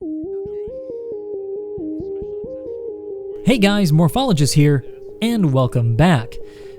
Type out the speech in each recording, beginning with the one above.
Hey guys, Morphologist here, and welcome back.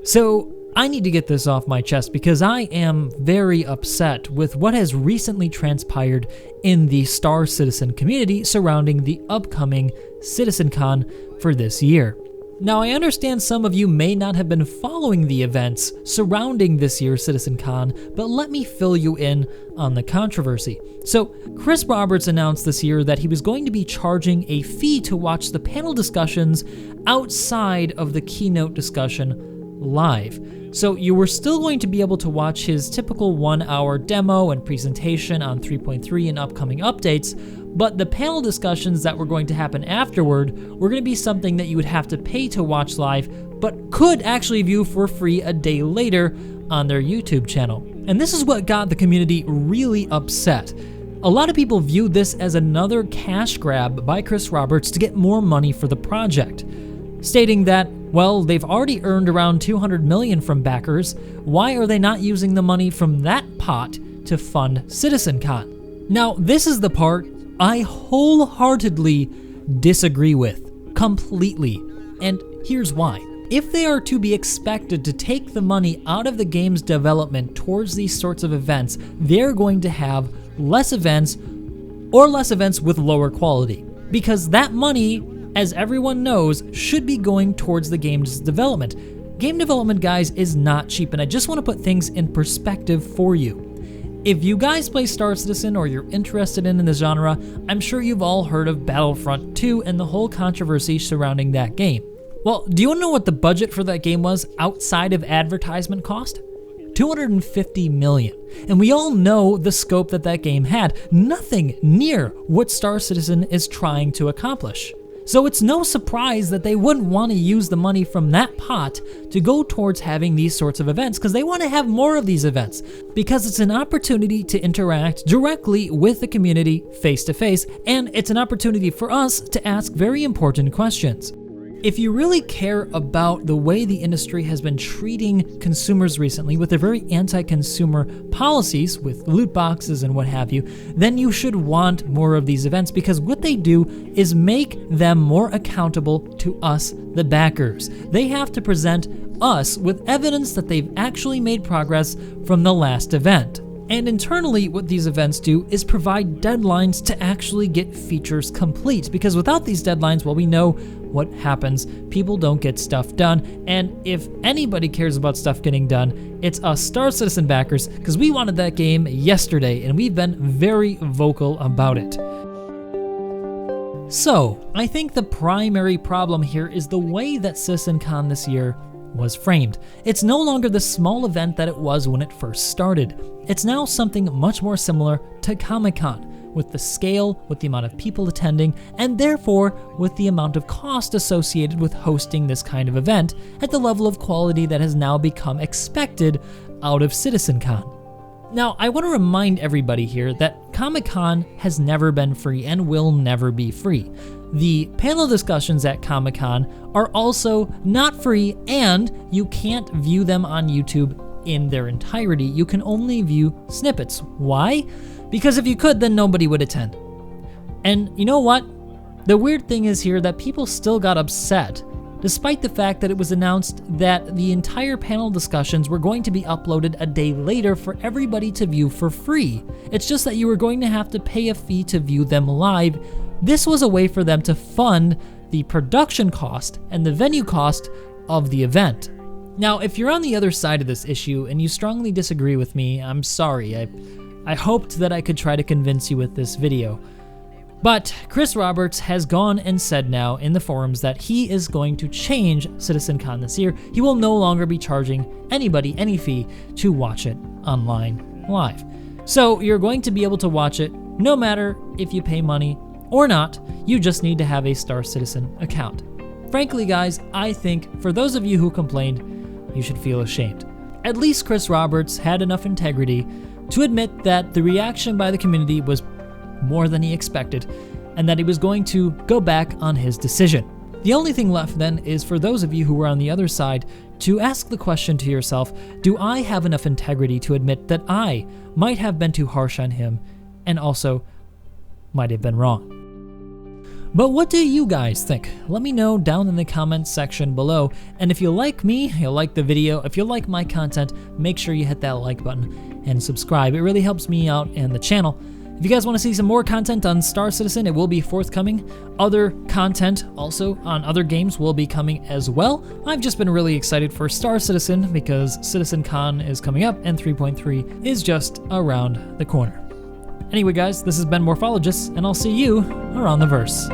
So, I need to get this off my chest because I am very upset with what has recently transpired in the Starcitizen community surrounding the upcoming Citizencon for this year. Now, I understand some of you may not have been following the events surrounding this year's Citizencon, but let me fill you in on the controversy. So, Chris Roberts announced this year that he was going to be charging a fee to watch the panel discussions outside of the keynote discussion live. So you were still going to be able to watch his typical 1-hour demo and presentation on 3.3 and upcoming updates, but the panel discussions that were going to happen afterward were going to be something that you would have to pay to watch live, but could actually view for free a day later on their YouTube channel. And this is what got the community really upset. A lot of people view this as another cash grab by Chris Roberts to get more money for the project, stating that, well, they've already earned around $200 million from backers. Why are they not using the money from that pot to fund Citizencon? Now, this is the part I wholeheartedly disagree with, completely, and here's why. If they are to be expected to take the money out of the game's development towards these sorts of events, they're going to have less events or less events with lower quality, because that money, as everyone knows, should be going towards the game's development. Game development, guys, is not cheap, and I just want to put things in perspective for you. If you guys play Star Citizen or you're interested in the genre, I'm sure you've all heard of Battlefront 2 and the whole controversy surrounding that game. Well, do you want to know what the budget for that game was outside of advertisement cost? $250 million. And we all know the scope that that game had. Nothing near what Star Citizen is trying to accomplish. So it's no surprise that they wouldn't want to use the money from that pot to go towards having these sorts of events, because they want to have more of these events, because it's an opportunity to interact directly with the community face to face, and it's an opportunity for us to ask very important questions. If you really care about the way the industry has been treating consumers recently with their very anti-consumer policies with loot boxes and what have you, then you should want more of these events, because what they do is make them more accountable to us, the backers. They have to present us with evidence that they've actually made progress from the last event. And internally, what these events do is provide deadlines to actually get features complete, because without these deadlines, well, we know what happens. People don't get stuff done, and if anybody cares about stuff getting done, it's us Star Citizen backers, because we wanted that game yesterday, and we've been very vocal about it. So, I think the primary problem here is the way that Citizencon this year was framed. It's no longer the small event that it was when it first started. It's now something much more similar to Comic-Con, with the scale, with the amount of people attending, and therefore with the amount of cost associated with hosting this kind of event at the level of quality that has now become expected out of Citizencon. Now, I want to remind everybody here that Comic-Con has never been free and will never be free. The panel discussions at Comic-Con are also not free, and you can't view them on YouTube in their entirety. You can only view snippets. Why? Because if you could, then nobody would attend. And you know what? The weird thing is here that people still got upset, despite the fact that it was announced that the entire panel discussions were going to be uploaded a day later for everybody to view for free. It's just that you were going to have to pay a fee to view them live. This was a way for them to fund the production cost and the venue cost of the event. Now, if you're on the other side of this issue and you strongly disagree with me, I'm sorry. I hoped that I could try to convince you with this video. But Chris Roberts has gone and said now in the forums that he is going to change Citizencon this year. He will no longer be charging anybody any fee to watch it online live. So you're going to be able to watch it no matter if you pay money or not. You just need to have a Star Citizen account. Frankly, guys, I think for those of you who complained, you should feel ashamed. At least Chris Roberts had enough integrity to admit that the reaction by the community was more than he expected, and that he was going to go back on his decision. The only thing left then is for those of you who were on the other side to ask the question to yourself, do I have enough integrity to admit that I might have been too harsh on him and also might have been wrong? But what do you guys think? Let me know down in the comments section below. And if you like me, you'll like the video, if you like my content, make sure you hit that like button and subscribe. It really helps me out and the channel. If you guys want to see some more content on Star Citizen, it will be forthcoming. Other content also on other games will be coming as well. I've just been really excited for Star Citizen because Citizencon is coming up and 3.3 is just around the corner. Anyway guys, this has been Morphologist, and I'll see you around the verse.